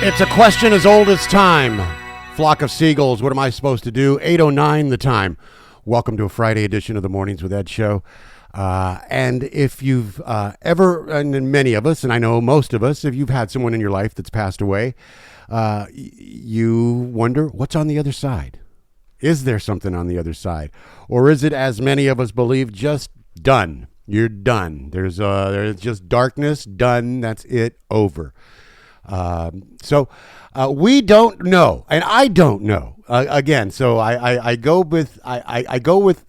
It's a question as old as time. Flock of seagulls, what am I supposed to do? 8:09 the time. Welcome to a Friday edition of the Mornings with Ed show. And if you've ever, and many of us, and I know most of us, if you've had someone in your life that's passed away, you wonder, what's on the other side? Is there something on the other side? Or is it, as many of us believe, just done? You're done. There's just darkness, done, that's it, over. So we don't know, and I don't know. Again, so I go with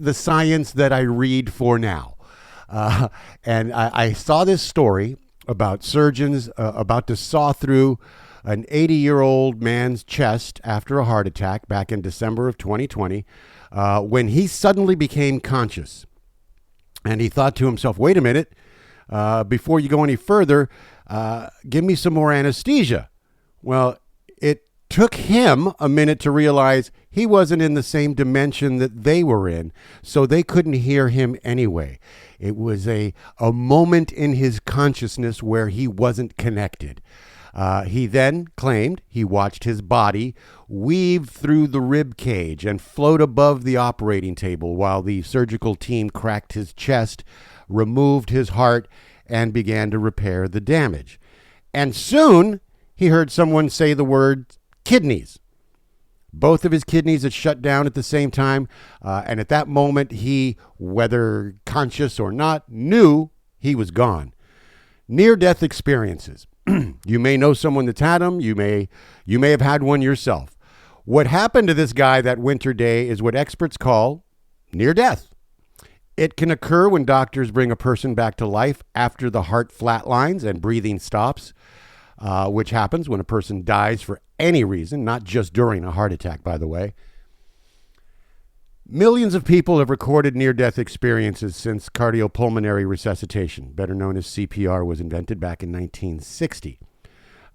the science that I read for now. And I saw this story about surgeons about to saw through an 80-year-old man's chest after a heart attack back in December of 2020, when he suddenly became conscious. And he thought to himself, wait a minute, before you go any further, give me some more anesthesia. Well, it took him a minute to realize he wasn't in the same dimension that they were in, so they couldn't hear him anyway. It was a moment in his consciousness where he wasn't connected. He then claimed he watched his body weave through the rib cage and float above the operating table while the surgical team cracked his chest, removed his heart, and began to repair the damage. And soon he heard someone say the word kidneys. Both of his kidneys had shut down at the same time, and at that moment he, whether conscious or not, knew he was gone. Near-death experiences. You may know someone that's had them. You may have had one yourself. What happened to this guy that winter day is what experts call near death. It can occur when doctors bring a person back to life after the heart flatlines and breathing stops, which happens when a person dies for any reason, not just during a heart attack, by the way. Millions of people have recorded near-death experiences since cardiopulmonary resuscitation, better known as CPR, was invented back in 1960.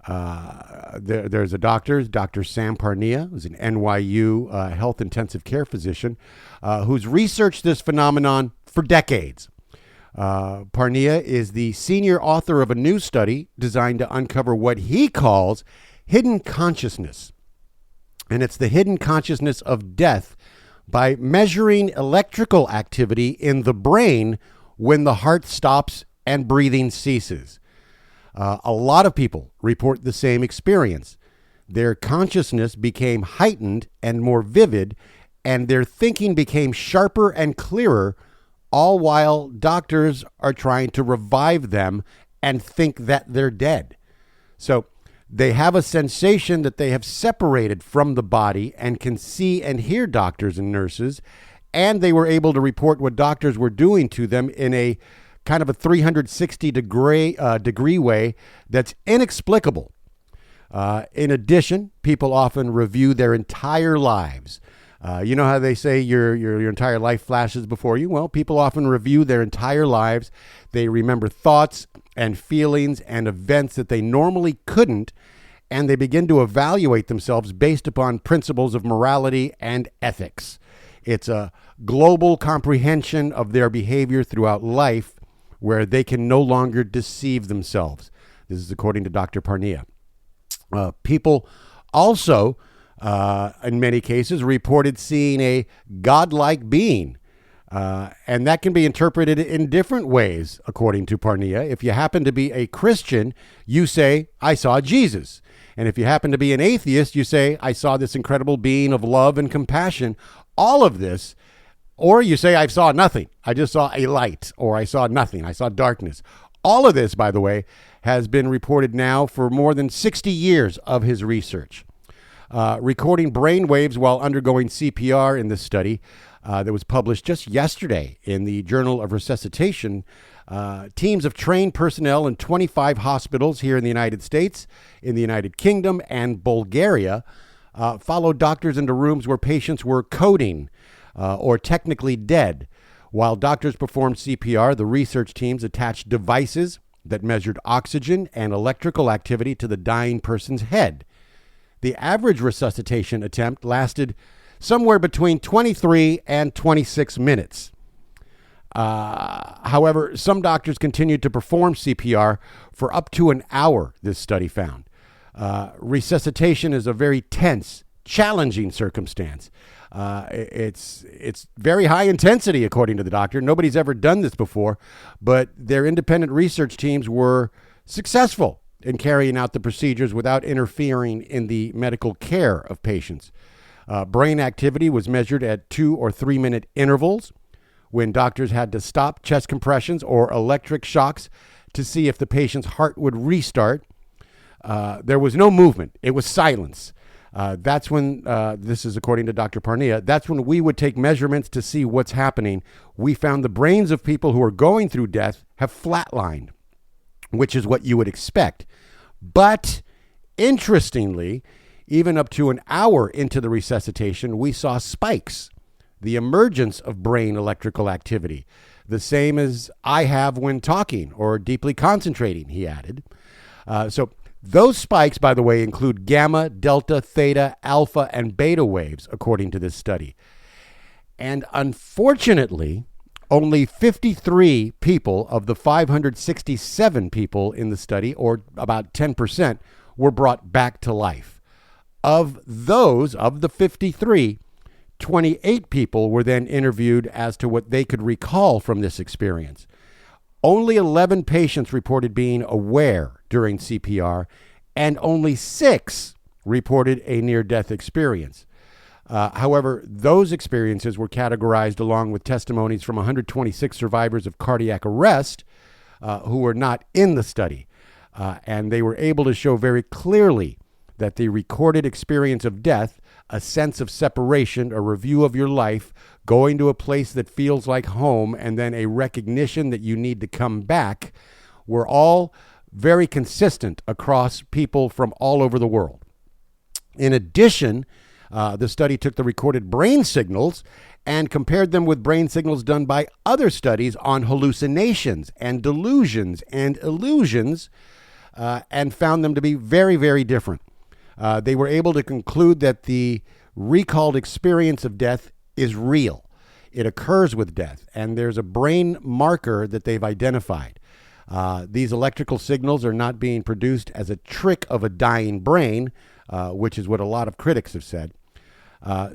There's a doctor, Dr. Sam Parnia, who's an NYU health intensive care physician, who's researched this phenomenon for decades. Parnia is the senior author of a new study designed to uncover what he calls hidden consciousness. And it's the hidden consciousness of death by measuring electrical activity in the brain when the heart stops and breathing ceases. A lot of people report the same experience. Their consciousness became heightened and more vivid, and their thinking became sharper and clearer, all while doctors are trying to revive them and think that they're dead. So they have a sensation that they have separated from the body and can see and hear doctors and nurses, and they were able to report what doctors were doing to them in a kind of a 360 degree way that's inexplicable. In addition, people often review their entire lives. You know how they say your entire life flashes before you? Well, people often review their entire lives. They remember thoughts and feelings and events that they normally couldn't, and they begin to evaluate themselves based upon principles of morality and ethics. It's a global comprehension of their behavior throughout life where they can no longer deceive themselves. This is according to Dr. Parnia. People also, in many cases, reported seeing a godlike being. And that can be interpreted in different ways, according to Parnia. If you happen to be a Christian, you say, I saw Jesus. And if you happen to be an atheist, you say, I saw this incredible being of love and compassion. All of this, or you say, I saw nothing. I just saw a light, or I saw nothing. I saw darkness. All of this, by the way, has been reported now for more than 60 years of his research. Recording brain waves while undergoing CPR in this study that was published just yesterday in the Journal of Resuscitation. Teams of trained personnel in 25 hospitals here in the United States, in the United Kingdom, and Bulgaria followed doctors into rooms where patients were coding or technically dead. While doctors performed CPR, the research teams attached devices that measured oxygen and electrical activity to the dying person's head. The average resuscitation attempt lasted somewhere between 23 and 26 minutes. However, some doctors continued to perform CPR for up to an hour, this study found. Resuscitation is a very tense, challenging circumstance. It's very high intensity, according to the doctor. Nobody's ever done this before, but their independent research teams were successful in carrying out the procedures without interfering in the medical care of patients. Brain activity was measured at 2 or 3 minute intervals when doctors had to stop chest compressions or electric shocks to see if the patient's heart would restart. There was no movement. It was silence. That's when, this is according to Dr. Parnia, that's when we would take measurements to see what's happening. We found the brains of people who are going through death have flatlined, which is what you would expect. But interestingly, even up to an hour into the resuscitation, we saw spikes, the emergence of brain electrical activity, the same as I have when talking or deeply concentrating, he added. So those spikes, by the way, include gamma, delta, theta, alpha, and beta waves, according to this study. And unfortunately, only 53 people of the 567 people in the study, or about 10%, were brought back to life. Of those, of the 53, 28 people were then interviewed as to what they could recall from this experience. Only 11 patients reported being aware during CPR, and only 6 reported a near-death experience. However, those experiences were categorized along with testimonies from 126 survivors of cardiac arrest who were not in the study. And they were able to show very clearly that the recorded experience of death, a sense of separation, a review of your life, going to a place that feels like home, and then a recognition that you need to come back, were all very consistent across people from all over the world. In addition, the study took the recorded brain signals and compared them with brain signals done by other studies on hallucinations and delusions and illusions, and found them to be very, very different. They were able to conclude that the recalled experience of death is real. It occurs with death, and there's a brain marker that they've identified. These electrical signals are not being produced as a trick of a dying brain, which is what a lot of critics have said.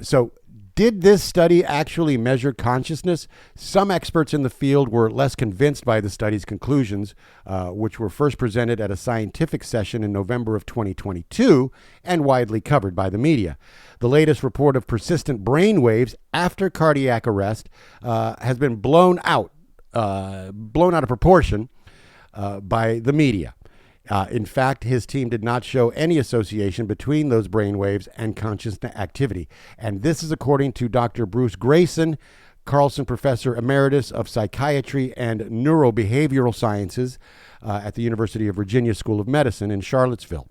So did this study actually measure consciousness? Some experts in the field were less convinced by the study's conclusions, which were first presented at a scientific session in November of 2022 and widely covered by the media. The latest report of persistent brain waves after cardiac arrest has been blown out of proportion by the media. In fact, his team did not show any association between those brain waves and conscious activity. And this is according to Dr. Bruce Grayson, Carlson Professor Emeritus of Psychiatry and Neurobehavioral Sciences at the University of Virginia School of Medicine in Charlottesville.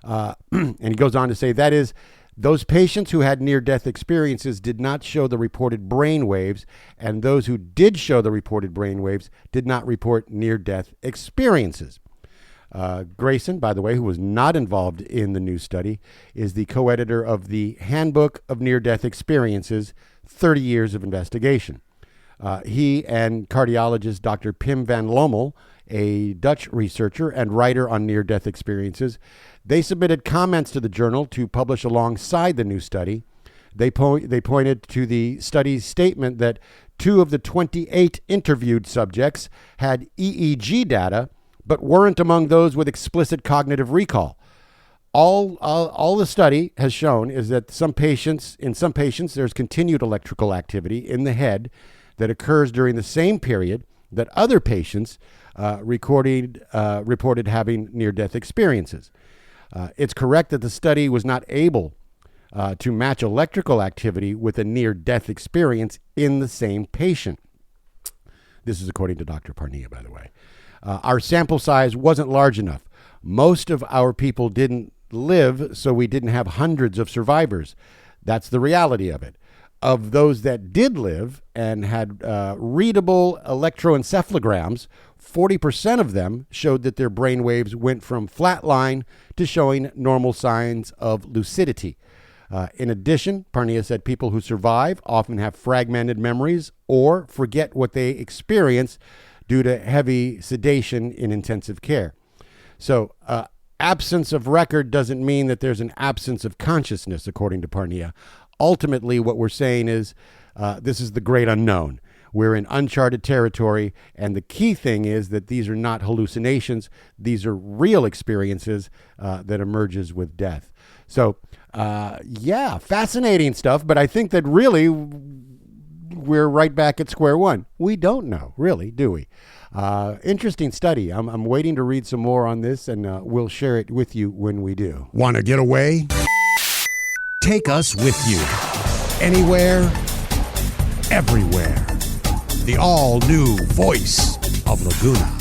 And he goes on to say, that is, those patients who had near-death experiences did not show the reported brain waves, and those who did show the reported brain waves did not report near-death experiences. Grayson, by the way, who was not involved in the new study, is the co-editor of the Handbook of Near-Death Experiences, 30 Years of Investigation. He and cardiologist Dr. Pim van Lommel, a Dutch researcher and writer on near-death experiences, they submitted comments to the journal to publish alongside the new study. They pointed to the study's statement that 2 of the 28 interviewed subjects had EEG data, but weren't among those with explicit cognitive recall. All the study has shown is that in some patients, there's continued electrical activity in the head that occurs during the same period that other patients reported having near-death experiences. It's correct that the study was not able to match electrical activity with a near-death experience in the same patient. This is according to Dr. Parnia, by the way. Our sample size wasn't large enough. Most of our people didn't live, so we didn't have hundreds of survivors. That's the reality of it. Of those that did live and had readable electroencephalograms, 40% of them showed that their brain waves went from flatline to showing normal signs of lucidity. In addition, Parnia said people who survive often have fragmented memories or forget what they experienced due to heavy sedation in intensive care. So absence of record doesn't mean that there's an absence of consciousness, according to Parnia. Ultimately, what we're saying is this is the great unknown. We're in uncharted territory, and the key thing is that these are not hallucinations. These are real experiences that emerges with death. So, yeah, fascinating stuff, but I think that really we're right back at square one. We don't know, really, do we? Interesting study. I'm waiting to read some more on this, and we'll share it with you when we do. Want to get away? Take us with you. Anywhere, everywhere. The all-new voice of Laguna.